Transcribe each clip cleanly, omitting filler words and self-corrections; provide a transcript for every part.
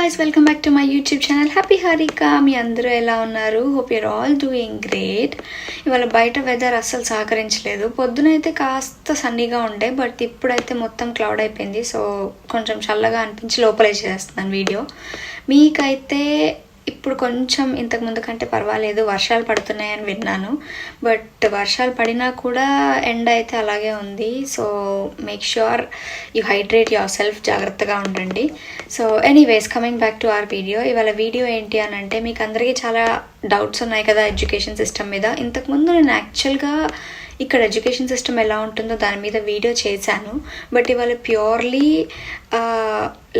guys, welcome back to my YouTube channel. Happy Harika. మీ అందరూ ఎలా ఉన్నారు? Hope you're all doing great. ఇవాళ బయట వెదర్ అస్సలు సహకరించలేదు. పొద్దునైతే కాస్త సన్నీగా ఉండే, బట్ ఇప్పుడైతే మొత్తం క్లౌడ్ అయిపోయింది. సో కొంచెం చల్లగా అనిపించి లోపలే చేస్తున్నాను వీడియో. మీకైతే ఇప్పుడు కొంచెం ఇంతకు ముందు కంటే పర్వాలేదు, వర్షాలు పడుతున్నాయని విన్నాను. బట్ వర్షాలు పడినా కూడా ఎండ అయితే అలాగే ఉంది. So make sure you hydrate your self, జాగ్రత్తగా ఉండండి. So anyways, coming back to our video. ఇవాళ వీడియో ఏంటి అని అంటే, మీకు అందరికీ చాలా డౌట్స్ ఉన్నాయి కదా ఎడ్యుకేషన్ సిస్టమ్ మీద. ఇంతకుముందు నేను యాక్చువల్గా ఇక్కడ ఎడ్యుకేషన్ సిస్టమ్ ఎలా ఉంటుందో దాని మీద వీడియో చేశాను. బట్ ఇవాళ ప్యూర్లీ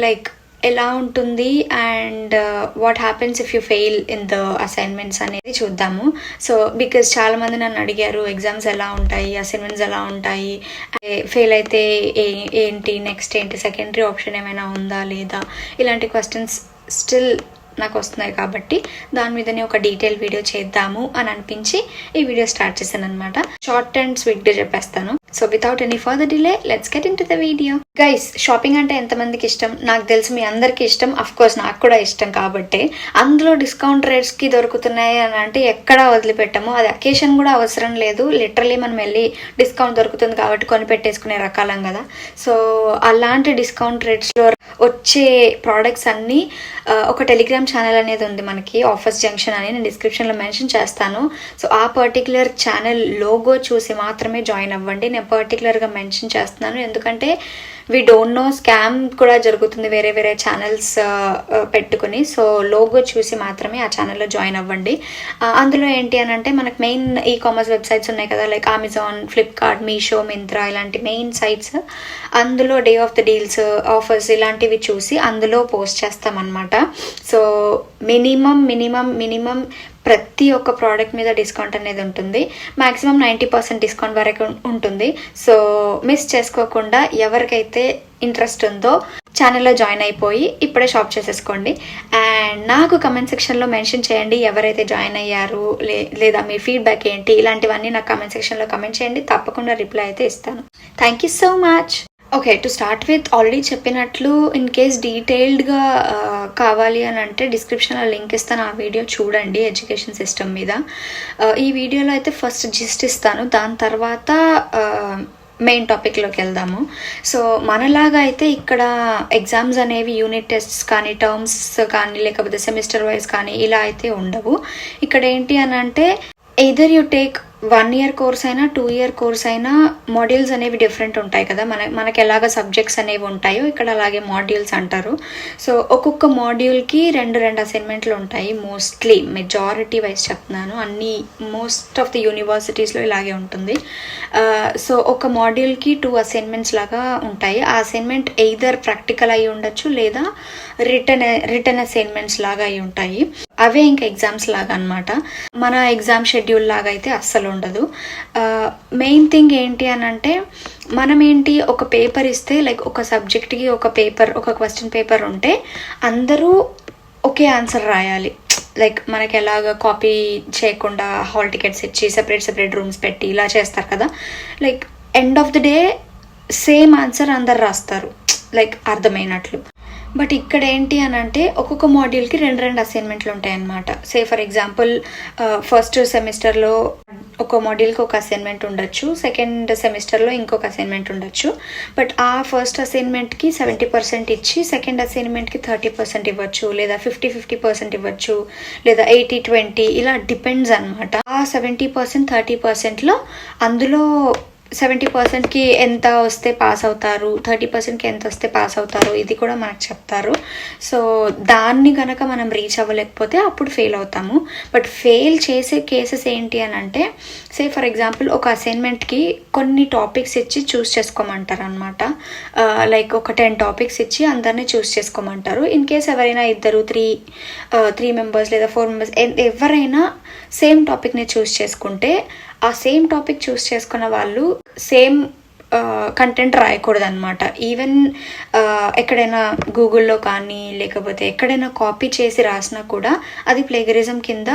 లైక్ ఎలా ఉంటుంది and what happens if you fail in the assignments అనేది చూద్దాము. సో బికాజ్ చాలామంది నన్ను అడిగారు, ఎగ్జామ్స్ ఎలా ఉంటాయి, అసైన్మెంట్స్ ఎలా ఉంటాయి, ఫెయిల్ అయితే ఏంటి, నెక్స్ట్ ఏంటి, సెకండరీ ఆప్షన్ ఏమైనా ఉందా లేదా, ఇలాంటి క్వశ్చన్స్ స్టిల్ నాకు వస్తున్నాయి. కాబట్టి దాని మీదనే ఒక డీటెయిల్ వీడియో చేద్దాము అని అనిపించి ఈ వీడియో స్టార్ట్ చేశాను అనమాట. షార్ట్ అండ్ స్వీట్గా చెప్పేస్తాను. So without any further delay, let's get in to the video. Guys, shopping అంటే ఎంతమందికి ఇష్టం? నాకు తెలుసు మీ అందరికీ ఇష్టం. అఫ్ కోర్స్ నాకు కూడా ఇష్టం. కాబట్టి అందులో డిస్కౌంట్ రేట్స్కి దొరుకుతున్నాయి అని అంటే ఎక్కడా వదిలిపెట్టాము. అది అకేషన్ కూడా అవసరం లేదు. లిటరలీ మనం వెళ్ళి డిస్కౌంట్ దొరుకుతుంది కాబట్టి కొని పెట్టేసుకునే రకాలం కదా. సో అలాంటి డిస్కౌంట్ రేట్స్లో వచ్చే ప్రోడక్ట్స్ అన్నీ ఒక టెలిగ్రామ్ ఛానల్ అనేది ఉంది మనకి, ఆఫర్స్ జంక్షన్ అని, నేను డిస్క్రిప్షన్లో మెన్షన్ చేస్తాను. సో ఆ పర్టికులర్ ఛానల్ లోగో చూసి మాత్రమే జాయిన్ అవ్వండి. నేను పర్టికులర్గా మెన్షన్ చేస్తున్నాను ఎందుకంటే వీ డోంట్ నో, స్కామ్ కూడా జరుగుతుంది వేరే వేరే ఛానల్స్ పెట్టుకుని. సో లోగో చూసి మాత్రమే ఆ ఛానల్లో జాయిన్ అవ్వండి. అందులో ఏంటి అని అంటే, మనకు మెయిన్ ఈ కామర్స్ వెబ్సైట్స్ ఉన్నాయి కదా, like Amazon, Flipkart, Meesho, Myntra, ఇలాంటి మెయిన్ సైట్స్. అందులో day of the deals, offers ఇలాంటివి చూసి అందులో పోస్ట్ చేస్తామన్నమాట. సో మినిమం ప్రతి ఒక్క ప్రోడక్ట్ మీద డిస్కౌంట్ అనేది ఉంటుంది. మ్యాక్సిమం 90% డిస్కౌంట్ వరకు ఉంటుంది. సో మిస్ చేసుకోకుండా ఎవరికైతే ఇంట్రెస్ట్ ఉందో ఛానల్లో జాయిన్ అయిపోయి ఇప్పుడే షాప్ చేసేసుకోండి. అండ్ నాకు కమెంట్ సెక్షన్లో మెన్షన్ చేయండి ఎవరైతే జాయిన్ అయ్యారు, లేదా మీ ఫీడ్బ్యాక్ ఏంటి, ఇలాంటివన్నీ నాకు కమెంట్ సెక్షన్లో కమెంట్ చేయండి. తప్పకుండా రిప్లై అయితే ఇస్తాను. Thank you so much. Okay, to start with, already చెప్పినట్లు ఇన్ కేస్ డీటెయిల్డ్గా కావాలి అని అంటే డిస్క్రిప్షన్లో లింక్ ఇస్తాను, ఆ వీడియో చూడండి ఎడ్యుకేషన్ సిస్టమ్ మీద. ఈ వీడియోలో అయితే ఫస్ట్ జిస్ట్ ఇస్తాను, దాని తర్వాత మెయిన్ టాపిక్లోకి వెళ్దాము. సో మనలాగా అయితే ఇక్కడ ఎగ్జామ్స్ అనేవి యూనిట్ టెస్ట్స్ కానీ, టర్మ్స్ కానీ, లేకపోతే సెమిస్టర్ వైజ్ కానీ ఇలా అయితే ఉండవు. ఇక్కడ ఏంటి అని అంటే, either you take 1 year course అయినా 2 year కోర్స్ అయినా మాడ్యూల్స్ అనేవి డిఫరెంట్ ఉంటాయి కదా. మనకి ఎలాగ సబ్జెక్ట్స్ అనేవి ఉంటాయో ఇక్కడ అలాగే మాడ్యూల్స్ అంటారు. సో ఒక్కొక్క మాడ్యూల్కి రెండు అసైన్మెంట్లు ఉంటాయి. మోస్ట్లీ మెజారిటీ వైజ్ చెప్తున్నాను, అన్ని మోస్ట్ ఆఫ్ ది యూనివర్సిటీస్లో ఇలాగే ఉంటుంది. సో ఒక మాడ్యూల్కి 2 అసైన్మెంట్స్ లాగా ఉంటాయి. ఆ అసైన్మెంట్ ఎయిదర్ ప్రాక్టికల్ అయి ఉండొచ్చు, లేదా రిటర్న్ అసైన్మెంట్స్ లాగా అయి ఉంటాయి. అవే ఇంకా ఎగ్జామ్స్ లాగా అనమాట. మన ఎగ్జామ్ షెడ్యూల్ లాగా అయితే అస్సలు ఉండదు. మెయిన్ థింగ్ ఏంటి అని అంటే, మనం ఏంటి, ఒక పేపర్ ఇస్తే, లైక్ ఒక సబ్జెక్ట్కి ఒక పేపర్, ఒక క్వశ్చన్ పేపర్ ఉంటే అందరూ ఒకే ఆన్సర్ రాయాలి. లైక్ మనకి ఎలాగ కాపీ చేయకుండా హాల్ టికెట్స్ ఇచ్చి సెపరేట్ రూమ్స్ పెట్టి ఇలా చేస్తారు కదా. Like end of the day same answer అందరు రాస్తారు, లైక్ అర్థమైనట్లు. బట్ ఇక్కడ ఏంటి అని అంటే, ఒక్కొక్క మాడ్యూల్కి రెండు అసైన్మెంట్లు ఉంటాయి అన్నమాట. సే ఫర్ ఎగ్జాంపుల్ ఫస్ట్ సెమిస్టర్లో ఒక మాడ్యూల్కి ఒక అసైన్మెంట్ ఉండొచ్చు, సెకండ్ సెమిస్టర్లో ఇంకొక అసైన్మెంట్ ఉండొచ్చు. బట్ ఆ ఫస్ట్ అసైన్మెంట్కి 70% ఇచ్చి సెకండ్ అసైన్మెంట్కి 30% ఇవ్వచ్చు, లేదా 50% ఇవ్వచ్చు, లేదా 80-20 ఇలా డిపెండ్స్ అనమాట. ఆ 70% 30%లో అందులో 70%కి ఎంత వస్తే పాస్ అవుతారు, 30%కి ఎంత వస్తే పాస్ అవుతారు, ఇది కూడా మనకు చెప్తారు. సో దాన్ని కనుక మనం రీచ్ అవ్వలేకపోతే అప్పుడు ఫెయిల్ అవుతాము. బట్ ఫెయిల్ చేసే కేసెస్ ఏంటి అని అంటే, సే ఫర్ ఎగ్జాంపుల్ ఒక అసైన్మెంట్కి కొన్ని టాపిక్స్ ఇచ్చి చూస్ చేసుకోమంటారు అనమాట. లైక్ ఒక 10 టాపిక్స్ ఇచ్చి అందరినీ చూస్ చేసుకోమంటారు. ఇన్ కేస్ ఎవరైనా 3 మెంబర్స్ లేదా 4 మెంబర్స్ ఎవరైనా సేమ్ టాపిక్ని చూస్ చేసుకుంటే, ఆ సేమ్ టాపిక్ చూస్ చేసుకున్న వాళ్ళు సేమ్ కంటెంట్ రాయకూడదు అనమాట. ఈవెన్ ఎక్కడైనా గూగుల్లో కానీ లేకపోతే ఎక్కడైనా కాపీ చేసి రాసినా కూడా అది ప్లేగరిజం కింద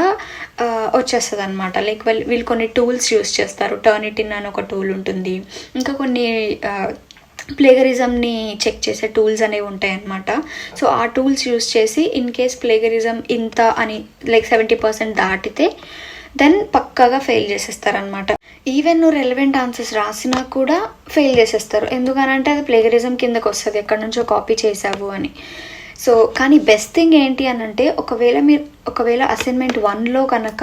వచ్చేస్తుంది అనమాట. లైక్ వీళ్ళు కొన్ని టూల్స్ యూస్ చేస్తారు. టర్నిటిన్ అని ఒక టూల్ ఉంటుంది, ఇంకా కొన్ని ప్లేగరిజంని చెక్ చేసే టూల్స్ అనేవి ఉంటాయి అన్నమాట. సో ఆ టూల్స్ యూస్ చేసి ఇన్ కేస్ ప్లేగరిజం ఇంత అని లైక్ 70% దాటితే దెన్ పక్కాగా ఫెయిల్ చేసేస్తారనమాట. ఈవెన్ నువ్వు రెలవెంట్ ఆన్సర్స్ రాసినా కూడా ఫెయిల్ చేసేస్తారు. ఎందుకనంటే అది ప్లేగరిజం కిందకు వస్తుంది, ఎక్కడి నుంచో కాపీ చేసావు అని. సో కానీ బెస్ట్ థింగ్ ఏంటి అని అంటే ఒకవేళ అసైన్మెంట్ 1లో కనుక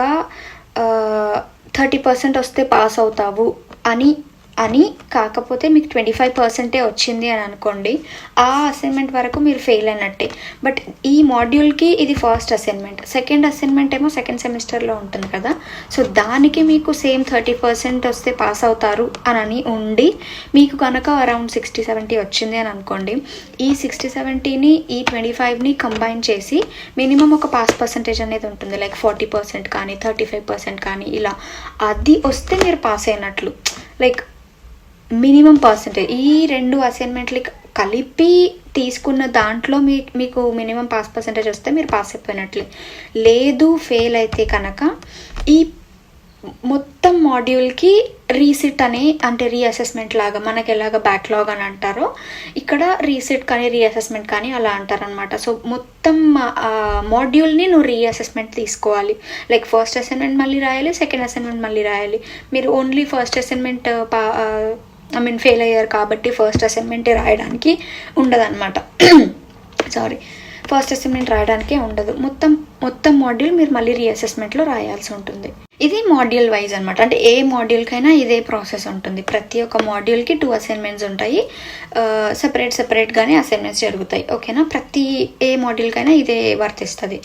30% వస్తే పాస్ అవుతావు అని కాకపోతే మీకు 25% వచ్చింది అని అనుకోండి, ఆ అసైన్మెంట్ వరకు మీరు ఫెయిల్ అయినట్టే. బట్ ఈ మాడ్యూల్కి ఇది ఫస్ట్ అసైన్మెంట్, సెకండ్ అసైన్మెంట్ ఏమో సెకండ్ సెమిస్టర్లో ఉంటుంది కదా. సో దానికి మీకు సేమ్ 30% వస్తే పాస్ అవుతారు అని ఉండి మీకు కనుక అరౌండ్ 60-70 వచ్చింది అని అనుకోండి, ఈ 60-70ని ఈ 25ని కంబైన్ చేసి మినిమం ఒక పాస్ పర్సంటేజ్ అనేది ఉంటుంది, లైక్ 40% కానీ 35% కానీ ఇలా. అది వస్తే మీరు పాస్ అయినట్లు, లైక్ మినిమం పర్సంటేజ్. ఈ 2 అసైన్మెంట్లు కలిపి తీసుకున్న దాంట్లో మీకు మినిమం పాస్ పర్సంటేజ్ వస్తే మీరు పాస్ అయిపోయినట్లే. లేదు ఫెయిల్ అయితే కనుక ఈ మొత్తం మాడ్యూల్కి రీసిట్ అంటే రీఅసెస్మెంట్ లాగా, మనకి ఎలాగ బ్యాక్లాగ్ అని అంటారో ఇక్కడ రీసిట్ కానీ రీఅసెస్మెంట్ కానీ అలా అంటారనమాట. సో మొత్తం మాడ్యూల్ని నువ్వు రీఅసెస్మెంట్ తీసుకోవాలి. లైక్ ఫస్ట్ అసైన్మెంట్ మళ్ళీ రాయాలి, సెకండ్ అసైన్మెంట్ మళ్ళీ రాయాలి. మీరు ఓన్లీ ఫస్ట్ అసైన్మెంట్ ఫెయిల్ అయ్యారు కాబట్టి ఫస్ట్ అసైన్మెంటే రాయడానికి ఉండదన్నమాట. ఫస్ట్ అసైన్మెంట్ రాయడానికే ఉండదు. మొత్తం మాడ్యూల్ మీరు మళ్ళీ రీఅసెస్మెంట్లో రాయాల్సి ఉంటుంది. ఇది మాడ్యూల్ వైజ్ అనమాట. అంటే ఏ మాడ్యూల్కైనా ఇదే ప్రాసెస్ ఉంటుంది. ప్రతి ఒక్క మాడ్యూల్కి 2 అసైన్మెంట్స్ ఉంటాయి, సెపరేట్గానే అసైన్మెంట్స్ జరుగుతాయి. ఓకేనా, ప్రతి ఏ మాడ్యూల్కైనా ఇదే వర్తిస్తుంది.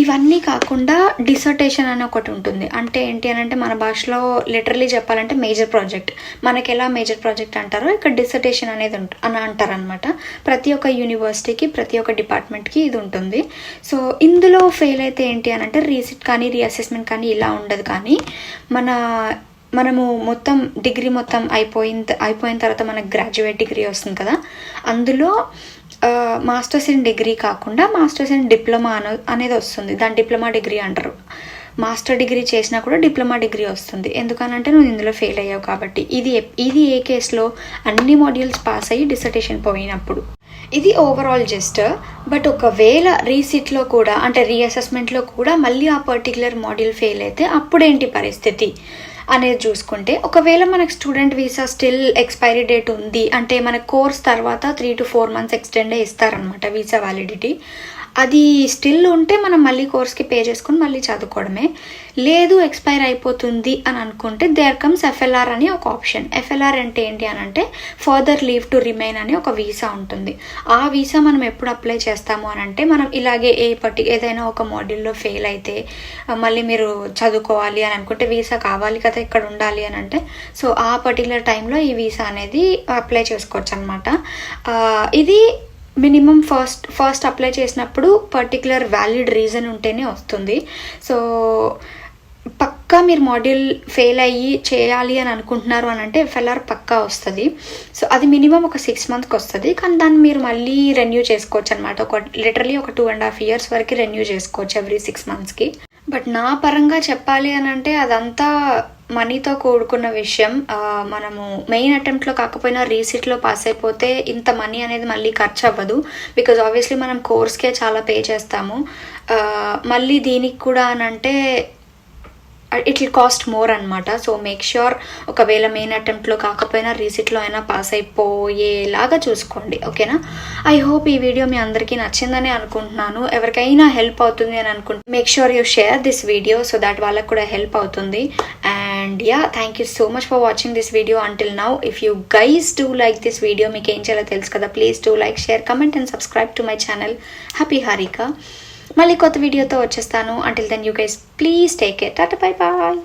ఇవన్నీ కాకుండా డిసర్టేషన్ అని ఒకటి ఉంటుంది. అంటే ఏంటి అని అంటే మన భాషలో లిటరలీ చెప్పాలంటే మేజర్ ప్రాజెక్ట్. మనకి ఎలా మేజర్ ప్రాజెక్ట్ అంటారో ఇక్కడ డిసర్టేషన్ అనేది అని అంటారనమాట. ప్రతి ఒక్క యూనివర్సిటీకి ప్రతి ఒక్క డిపార్ట్మెంట్కి ఇది ఉంటుంది. సో ఇందులో ఫెయిల్ అయితే ఏంటి అని అంటే రీసిట్ కానీ రీఅసెస్మెంట్ కానీ ఇలా ఉండదు. కానీ మనము మొత్తం డిగ్రీ మొత్తం అయిపోయిన తర్వాత మనకు గ్రాడ్యుయేట్ డిగ్రీ వస్తుంది కదా, అందులో మాస్టర్స్ ఇన్ డిగ్రీ కాకుండా మాస్టర్స్ ఇన్ డిప్లొమా అనేది వస్తుంది. దాని డిప్లొమా డిగ్రీ అంటారు. మాస్టర్ డిగ్రీ చేసినా కూడా డిప్లొమా డిగ్రీ వస్తుంది. ఎందుకనంటే నువ్వు ఇందులో ఫెయిల్ అయ్యావు కాబట్టి. ఇది ఏ కేసులో అన్ని మాడ్యూల్స్ పాస్ అయ్యి డిసర్టేషన్ పోయినప్పుడు. ఇది ఓవరాల్ జస్ట్. బట్ ఒకవేళ రీసిట్లో కూడా అంటే రీఅసెస్మెంట్లో కూడా మళ్ళీ ఆ పర్టికులర్ మాడ్యూల్ ఫెయిల్ అయితే అప్పుడేంటి పరిస్థితి అనేది చూసుకుంటే, ఒకవేళ మనకు student visa still expiry date ఉంది అంటే మన కోర్స్ తర్వాత 3 to 4 months ఎక్స్టెండే ఇస్తారనమాట వీసా వ్యాలిడిటీ. అది స్టిల్ ఉంటే మనం మళ్ళీ కోర్స్కి పే చేసుకుని మళ్ళీ చదువుకోవడమే. లేదు ఎక్స్పైర్ అయిపోతుంది అని అనుకుంటే దేర్ కమ్స్ FLR అని ఒక ఆప్షన్. FLR అంటే ఏంటి అని అంటే ఫర్దర్ లీవ్ టు రిమైన్ అని ఒక వీసా ఉంటుంది. ఆ వీసా మనం ఎప్పుడు అప్లై చేస్తాము అని అంటే మనం ఇలాగే ఏదైనా ఒక మాడ్యూల్లో ఫెయిల్ అయితే మళ్ళీ మీరు చదువుకోవాలి అని అనుకుంటే వీసా కావాలి కదా ఇక్కడ ఉండాలి అని అంటే, సో ఆ పర్టికులర్ టైంలో ఈ వీసా అనేది అప్లై చేసుకోవచ్చు అనమాట. ఇది మినిమం ఫస్ట్ అప్లై చేసినప్పుడు పర్టికులర్ వ్యాలిడ్ రీజన్ ఉంటేనే వస్తుంది. సో పక్కా మీరు మాడ్యూల్ ఫెయిల్ అయ్యి చేయాలి అని అనుకుంటున్నారు అని అంటే FLR పక్కా వస్తుంది. సో అది మినిమం ఒక 6 monthsకి వస్తుంది. కానీ దాన్ని మీరు మళ్ళీ రెన్యూ చేసుకోవచ్చు అనమాట. లిటరలీ ఒక 2.5 years వరకు రెన్యూ చేసుకోవచ్చు ఎవ్రీ 6 monthsకి. బట్ నా పరంగా చెప్పాలి అని అంటే అదంతా మనీతో కూడుకున్న విషయం. మనము మెయిన్ అటెంప్ట్లో కాకపోయినా రీసీట్లో పాస్ అయిపోతే ఇంత మనీ అనేది మళ్ళీ ఖర్చు అవ్వదు. బికాజ్ ఆబ్వియస్లీ మనం కోర్స్కే చాలా పే చేస్తాము. మళ్ళీ దీనికి కూడా అని అంటే ఇట్ విల్ కాస్ట్ మోర్ అనమాట. సో మేక్ ష్యూర్ ఒకవేళ మెయిన్ అటెంప్ట్లో కాకపోయినా రీసీట్లో అయినా పాస్ అయిపోయేలాగా చూసుకోండి. ఓకేనా, ఐ హోప్ ఈ వీడియో మీ అందరికీ నచ్చిందని అనుకుంటున్నాను. ఎవరికైనా హెల్ప్ అవుతుంది అని అనుకుంటే make sure you share this video so that వాళ్ళకు కూడా హెల్ప్ అవుతుంది. And thank you so much for watching this video until now. If you guys do like this video, మీకు ఏం చేయాలో తెలుసు కదా, please do like, share, comment and subscribe to my channel happy Harika. మళ్ళీ కొత్త వీడియోతో వచ్చేస్తాను. Until then you guys please take care. Tata, bye bye.